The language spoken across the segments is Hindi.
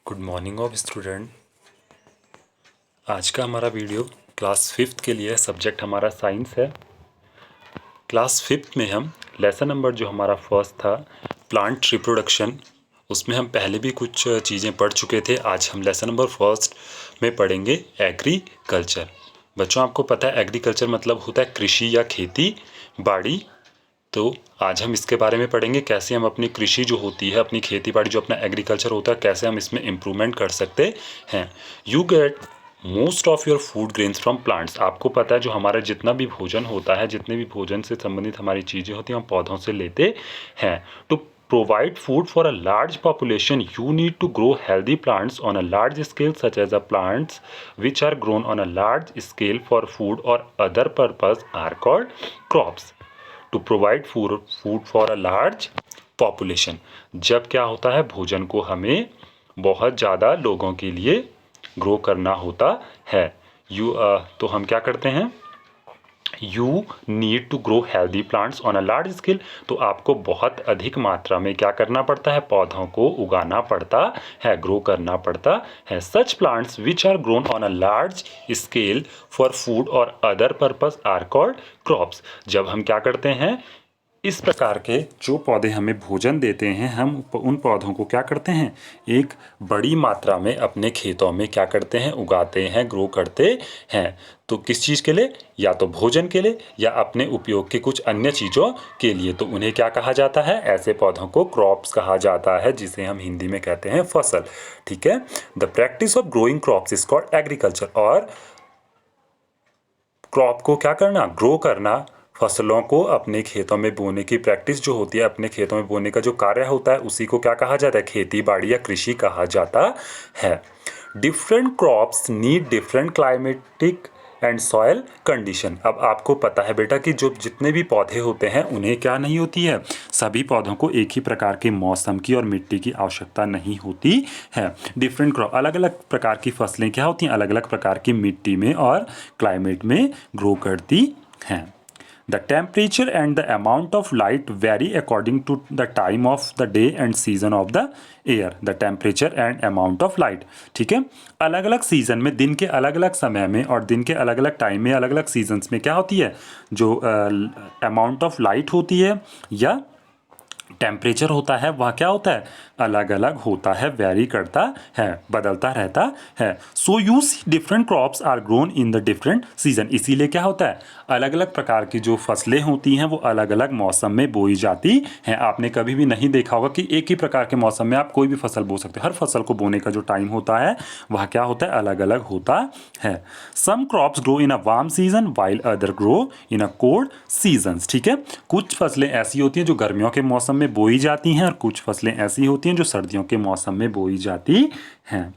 Good morning of student. आज का हमारा वीडियो क्लास 5th के लिए सब्जेक्ट हमारा साइंस है। क्लास 5th में हम लेसन नंबर जो हमारा फर्स्ट था प्लांट रिप्रोडक्शन, उसमें हम पहले भी कुछ चीज़ें पढ़ चुके थे। आज हम लेसन नंबर फर्स्ट में पढ़ेंगे एग्रीकल्चर। बच्चों, आपको पता है एग्रीकल्चर मतलब होता है कृषि या खेती बाड़ी। तो आज हम इसके बारे में पढ़ेंगे कैसे हम अपनी कृषि जो होती है, अपनी खेती बाड़ी जो अपना एग्रीकल्चर होता है, कैसे हम इसमें इम्प्रूवमेंट कर सकते हैं। You get most of your food grains from plants. आपको पता है जो हमारा जितना भी भोजन होता है, जितने भी भोजन से संबंधित हमारी चीज़ें होती हैं, हम पौधों से लेते हैं। To provide food for a large population you need to grow healthy plants on a large scale such as a plants which are grown on a large scale for food और other purpose are called crops. To provide food for a large population, जब क्या होता है भोजन को हमें बहुत ज़्यादा लोगों के लिए ग्रो करना होता है। तो हम क्या करते हैं, you need to grow healthy plants on a large scale. तो आपको बहुत अधिक मात्रा में क्या करना पड़ता है, पौधों को उगाना पड़ता है, ग्रो करना पड़ता है। Such plants which are grown on a large scale for food और other purpose are called crops. जब हम क्या करते हैं, इस प्रकार के जो पौधे हमें भोजन देते हैं, हम उन पौधों को क्या करते हैं, एक बड़ी मात्रा में अपने खेतों में क्या करते हैं, उगाते हैं, ग्रो करते हैं। तो किस चीज़ के लिए, या तो भोजन के लिए या अपने उपयोग के कुछ अन्य चीज़ों के लिए। तो उन्हें क्या कहा जाता है, ऐसे पौधों को क्रॉप्स कहा जाता है, जिसे हम हिंदी में कहते हैं फसल। ठीक है। The practice of growing crops is called agriculture. और क्रॉप को क्या करना, ग्रो करना, फसलों को अपने खेतों में बोने की प्रैक्टिस जो होती है, अपने खेतों में बोने का जो कार्य होता है, उसी को क्या कहा जाता है, खेती बाड़ी या कृषि कहा जाता है। Different crops need different climatic and soil condition. अब आपको पता है बेटा कि जो जितने भी पौधे होते हैं उन्हें क्या नहीं होती है, सभी पौधों को एक ही प्रकार के मौसम की और मिट्टी की आवश्यकता नहीं होती है। डिफरेंट क्रॉप, अलग अलग प्रकार की फसलें क्या होती हैं, अलग अलग प्रकार की मिट्टी में और क्लाइमेट में ग्रो करती हैं। The temperature and the amount of light vary according to the time of the day and season of the air. The temperature and amount of light. ठीक है। अलग अलग सीजन में, दिन के अलग अलग समय में और दिन के अलग अलग टाइम में, अलग अलग सीजन्स में क्या होती है, जो अमाउंट ऑफ लाइट होती है या टेम्परेचर होता है, वह क्या होता है, अलग अलग होता है, वेरी करता है, बदलता रहता है। So you see different crops are grown in the different season. इसीलिए क्या होता है, अलग अलग प्रकार की जो फसलें होती हैं वो अलग अलग मौसम में बोई जाती हैं। आपने कभी भी नहीं देखा होगा कि एक ही प्रकार के मौसम में आप कोई भी फसल बो सकते हैं। हर फसल को बोने का जो टाइम होता है वह क्या होता है, अलग अलग होता है। Some crops grow in a warm season while other grow in a cold seasons. ठीक है। कुछ फसलें ऐसी होती हैं जो गर्मियों के मौसम में बोई जाती हैं और कुछ फसलें ऐसी होती हैं जो सर्दियों के मौसम में बोई जाती हैं।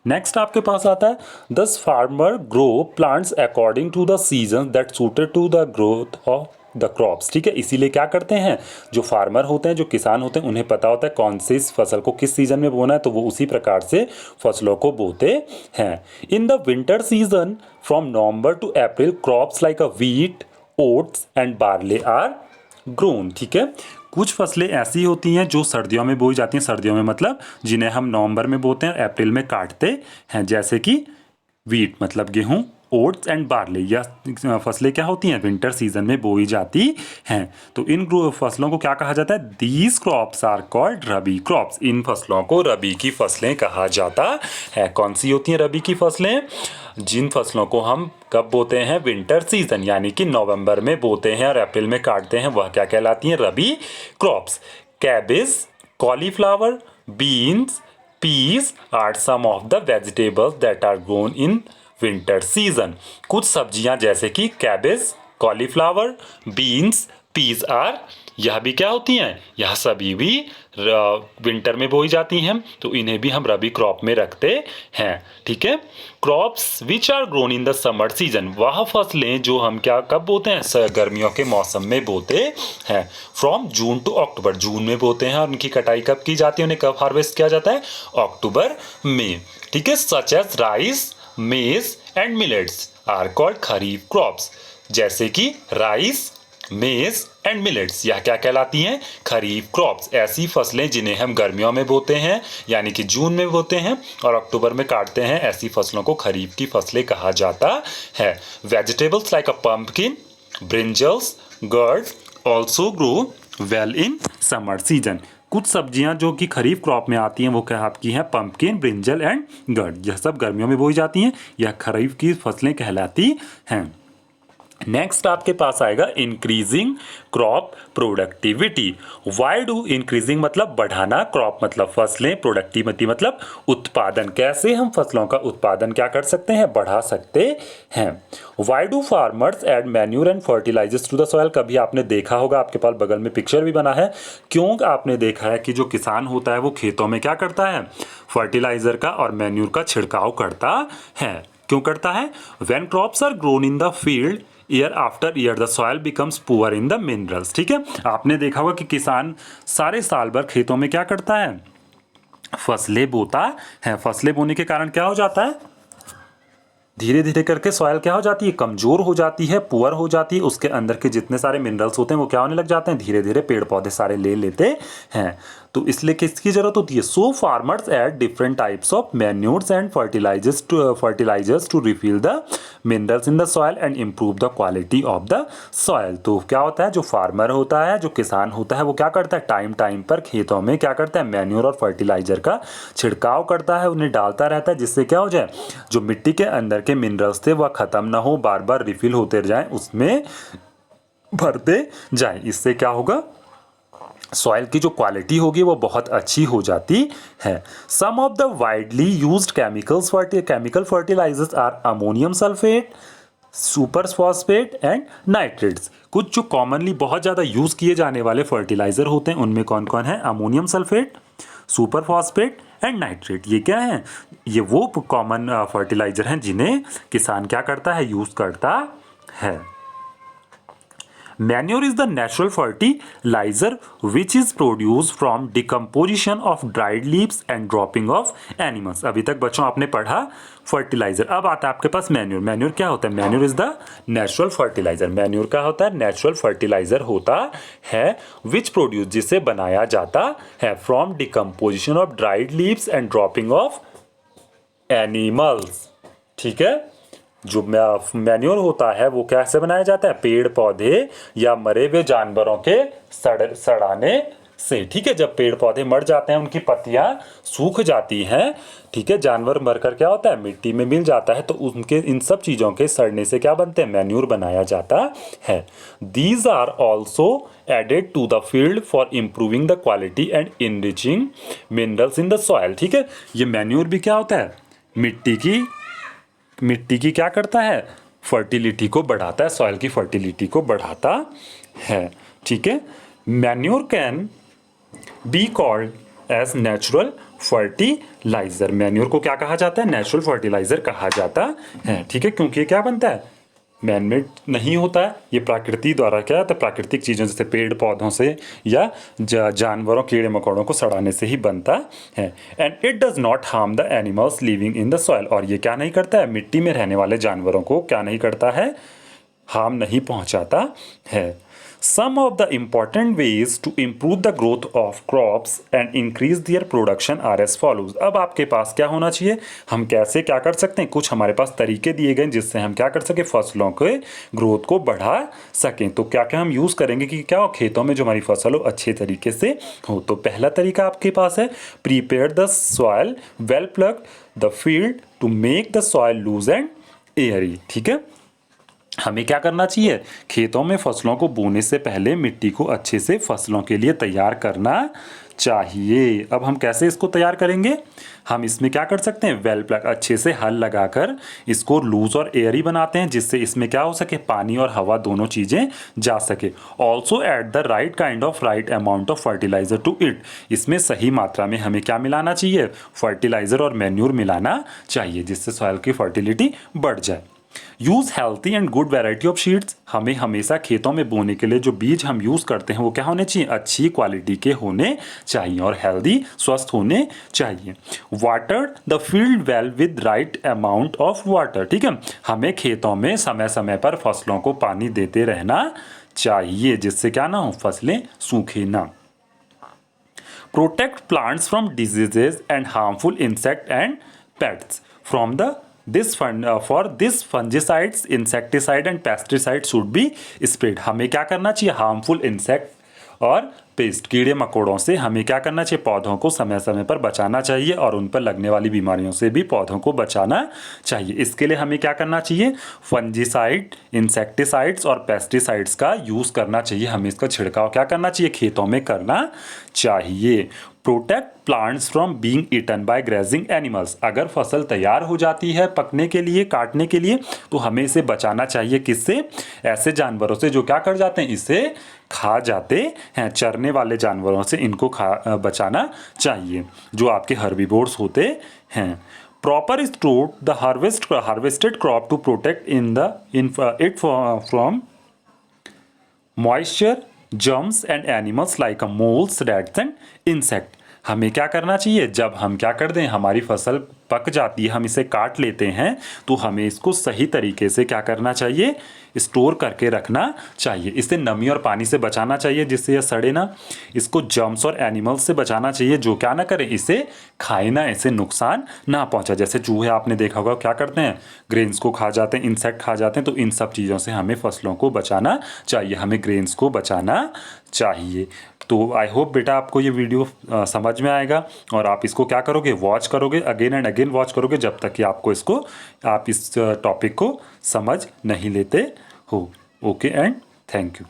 नेक्स्ट आपके पास आता है, thus farmer grow plants according to the season that suited to the growth of the crops. ठीक है। इसीलिए क्या करते हैं, जो फार्मर होते हैं, जो किसान होते हैं, उन्हें पता होता है कौन सी फसल को किस सीजन में बोना है, तो वो उसी प्रकार से फसलों को बोते हैं। In the winter season from November to April crops like a wheat, oats and barley are grown. ठीक है। कुछ फसलें ऐसी होती हैं जो सर्दियों में बोई जाती हैं, सर्दियों में मतलब जिन्हें हम नवंबर में बोते हैं, अप्रैल में काटते हैं, जैसे कि वीट मतलब गेहूं, ओट्स एंड बार्ले। यह फसलें क्या होती हैं, विंटर सीजन में बोई जाती हैं। तो इन फसलों को क्या कहा जाता है, these crops are called rabi crops. इन फसलों को रबी की फसलें कहा जाता है। कौन सी होती हैं रबी की फसलें, जिन फसलों को हम कब बोते हैं, विंटर सीजन यानी कि नवंबर में बोते हैं और अप्रैल में काटते हैं, वह क्या कहलाती हैं, rabi crops. Cabbage, cauliflower, beans, peas are some of the vegetables that are grown in winter season. कुछ सब्जियां जैसे कि cabbage, cauliflower, beans, peas are, यह भी क्या होती हैं, यह सभी भी विंटर में बोई जाती हैं, तो इन्हें भी हम रबी क्रॉप में रखते हैं। ठीक है। Crops which are grown in the summer season, वह फसलें जो हम क्या कब बोते हैं, गर्मियों के मौसम में बोते हैं। फ्रॉम जून टू अक्टूबर, जून में बोते हैं और उनकी कटाई कब की जाती है, उन्हें कब हार्वेस्ट किया जाता है, अक्टूबर में। ठीक है। Such as rice, maize and millets are called kharif crops. जैसे कि राइस, मेज एंड मिलेट्स, यह क्या कहलाती हैं? खरीफ क्रॉप्स। ऐसी फसलें जिन्हें हम गर्मियों में बोते हैं यानी कि जून में बोते हैं और अक्टूबर में काटते हैं, ऐसी फसलों को खरीफ की फसलें कहा जाता है। Vegetables like a pumpkin, brinjals, gourd also grow well in summer season. कुछ सब्जियां जो कि खरीफ क्रॉप में आती हैं वो क्या आपकी हैं? Pumpkin, brinjal and gourd. यह सब गर्मियों में बोई जाती हैं, यह खरीफ की फसलें कहलाती हैं। नेक्स्ट आपके पास आएगा increasing crop productivity. Why do increasing मतलब बढ़ाना, क्रॉप मतलब फसलें, प्रोडक्टिविटी मतलब उत्पादन। कैसे हम फसलों का उत्पादन क्या कर सकते हैं? बढ़ा सकते हैं। Why do farmers add manure and fertilizers to the soil. कभी आपने देखा होगा, आपके पास बगल में पिक्चर भी बना है। क्यों आपने देखा है कि जो किसान होता है वो खेतों में क्या करता है? फर्टिलाइजर का और मैन्यूर का छिड़काव करता है। क्यों करता है? When crops are grown in the field year after year the soil becomes poor in the minerals. ठीक है, आपने देखा होगा कि किसान सारे साल भर खेतों में क्या करता है? फसलें बोता है। फसलें बोने के कारण क्या हो जाता है? धीरे धीरे करके सॉइल क्या हो जाती है? कमजोर हो जाती है, पुअर हो जाती है। उसके अंदर के जितने सारे मिनरल्स होते हैं वो क्या होने लग जाते हैं? धीरे धीरे पेड़ पौधे सारे ले लेते हैं। तो इसलिए किसकी जरूरत होती है? So farmers add different types of manures and fertilizers to refill the minerals in the soil and improve the quality of the soil. तो क्या होता है? जो फार्मर होता है, जो किसान होता है, वो क्या करता है? टाइम टाइम पर खेतों में क्या करता है? मैन्योर और फर्टिलाइजर का छिड़काव करता है, उन्हें डालता रहता है, जिससे क्या हो जाए? जो मिट्टी के अंदर के मिनरल्स थे वह खत्म ना हो, बार बार रिफिल होते जाएं, उसमें भरते जाएं। इससे क्या होगा? सॉइल की जो क्वालिटी होगी वो बहुत अच्छी हो जाती है। Some of the widely used chemical fertilisers are ammonium sulphate, super phosphate and nitrates. कुछ जो कॉमनली बहुत ज़्यादा यूज़ किए जाने वाले फर्टिलाइजर होते हैं उनमें कौन कौन है? Ammonium sulphate, super phosphate and nitrate. ये क्या है? ये वो कॉमन फर्टिलाइजर हैं जिन्हें किसान क्या करता है? यूज़ करता है। Manure is the natural fertilizer which is produced from decomposition of dried leaves and dropping of animals। अभी तक बच्चों आपने पढ़ा फर्टिलाइजर। अब आता है आपके पास मैन्यूर। मैन्यूर क्या होता है? Manure is the natural fertilizer. Manure क्या होता है? नेचुरल फर्टिलाइजर होता है विच प्रोड्यूस, जिसे बनाया जाता है from decomposition of dried leaves and dropping of animals. ठीक है, जो मैन्योर होता है वो कैसे बनाया जाता है? पेड़ पौधे या मरे हुए जानवरों के सड़ाने से। ठीक है, जब पेड़ पौधे मर जाते हैं, उनकी पत्तियां सूख जाती हैं, ठीक है, जानवर मरकर क्या होता है? मिट्टी में मिल जाता है, तो उनके इन सब चीज़ों के सड़ने से क्या बनते हैं? मैन्योर बनाया जाता है। These are also added to the field for improving the quality and enriching minerals in the soil. ठीक है, ये मैन्योर भी क्या होता है? मिट्टी की क्या करता है? फर्टिलिटी को बढ़ाता है, सॉइल की फर्टिलिटी को बढ़ाता है। ठीक है, manure can be called as natural fertilizer. Manure को क्या कहा जाता है? नेचुरल फर्टिलाइजर कहा जाता है। ठीक है, क्योंकि ये क्या बनता है? मैनमेड नहीं होता है, ये प्रकृति द्वारा क्या है? तो प्राकृतिक चीज़ों जैसे पेड़ पौधों से या जानवरों, कीड़े मकोड़ों को सड़ाने से ही बनता है। And it does not harm the animals living in the soil. और ये क्या नहीं करता है? मिट्टी में रहने वाले जानवरों को क्या नहीं करता है? हार्म नहीं पहुंचाता है। Some of the important ways to improve the growth of crops and increase their production are as follows। अब आपके पास क्या होना चाहिए? हम कैसे क्या कर सकते हैं? कुछ हमारे पास तरीके दिए गए जिससे हम क्या कर सके? फसलों के ग्रोथ को बढ़ा सकें। तो क्या क्या हम यूज़ करेंगे कि क्या हो? खेतों में जो हमारी फसल हो अच्छे तरीके से हो। तो पहला तरीका आपके पास है prepare the soil well plough the field to make the soil loose and airy. ठीक है, हमें क्या करना चाहिए? खेतों में फसलों को बोने से पहले मिट्टी को अच्छे से फसलों के लिए तैयार करना चाहिए। अब हम कैसे इसको तैयार करेंगे? हम इसमें क्या कर सकते हैं? वेल प्लग, अच्छे से हल लगाकर इसको लूज और एयरी बनाते हैं, जिससे इसमें क्या हो सके? पानी और हवा दोनों चीज़ें जा सके। Also add the right kind of right amount of fertilizer to it. इसमें सही मात्रा में हमें क्या मिलाना चाहिए? फर्टिलाइजर और मैन्यूर मिलाना चाहिए, जिससे सॉइल की फर्टिलिटी बढ़ जाए। Use healthy and good variety of seeds. हमें हमेशा खेतों में बोने के लिए जो बीज हम यूज़ करते हैं वो क्या होने चाहिए? अच्छी क्वालिटी के होने चाहिए और हेल्दी, स्वस्थ होने चाहिए। Water the field well with right amount of water. ठीक है, हमें खेतों में समय समय पर फसलों को पानी देते रहना चाहिए, जिससे क्या ना हो, फसलें सूखे ना। Protect plants from diseases and harmful insect and pets from the this for this fungicides, insecticide and pesticide should be spread. हमें क्या करना चाहिए, हार्मफुल इंसेक्ट और पेस्ट, कीड़े मकोड़ों से हमें क्या करना चाहिए, पौधों को समय समय पर बचाना चाहिए और उन पर लगने वाली बीमारियों से भी पौधों को बचाना चाहिए। इसके लिए हमें क्या करना चाहिए, फंजीसाइड, इंसेक्टिसाइड्स और पेस्टिसाइड्स का यूज़ करना चाहिए। हमें इसका छिड़काव क्या करना चाहिए, खेतों में करना चाहिए। Protect plants from being eaten by grazing animals. अगर फसल तैयार हो जाती है पकने के लिए, काटने के लिए, तो हमें इसे बचाना चाहिए। किससे, ऐसे जानवरों से जो क्या कर जाते हैं, इसे खा जाते हैं। चरने वाले जानवरों से इनको बचाना चाहिए, जो आपके हर्बीवोर्स होते हैं। Proper store the harvested crop to protect it from moisture, germs and animals like moles, rats and insect. हमें क्या करना चाहिए, जब हम क्या कर दें, हमारी फसल पक जाती है, हम इसे काट लेते हैं, तो हमें इसको सही तरीके से क्या करना चाहिए, स्टोर करके रखना चाहिए। इसे नमी और पानी से बचाना चाहिए जिससे यह सड़े ना। इसको जर्म्स और एनिमल्स से बचाना चाहिए जो क्या ना करें, इसे खाए ना, इसे नुकसान ना पहुंचा। जैसे चूहे आपने देखा होगा क्या करते हैं, ग्रेन्स को खा जाते हैं, इंसेक्ट खा जाते हैं। तो इन सब चीज़ों से हमें फसलों को बचाना चाहिए, हमें ग्रेन्स को बचाना चाहिए। तो आई होप बेटा आपको ये वीडियो समझ में आएगा और आप इसको क्या करोगे, वॉच करोगे, अगेन एंड अगेन वॉच करोगे, जब तक कि आपको इसको, आप इस टॉपिक को समझ नहीं लेते हो। Okay and thank you.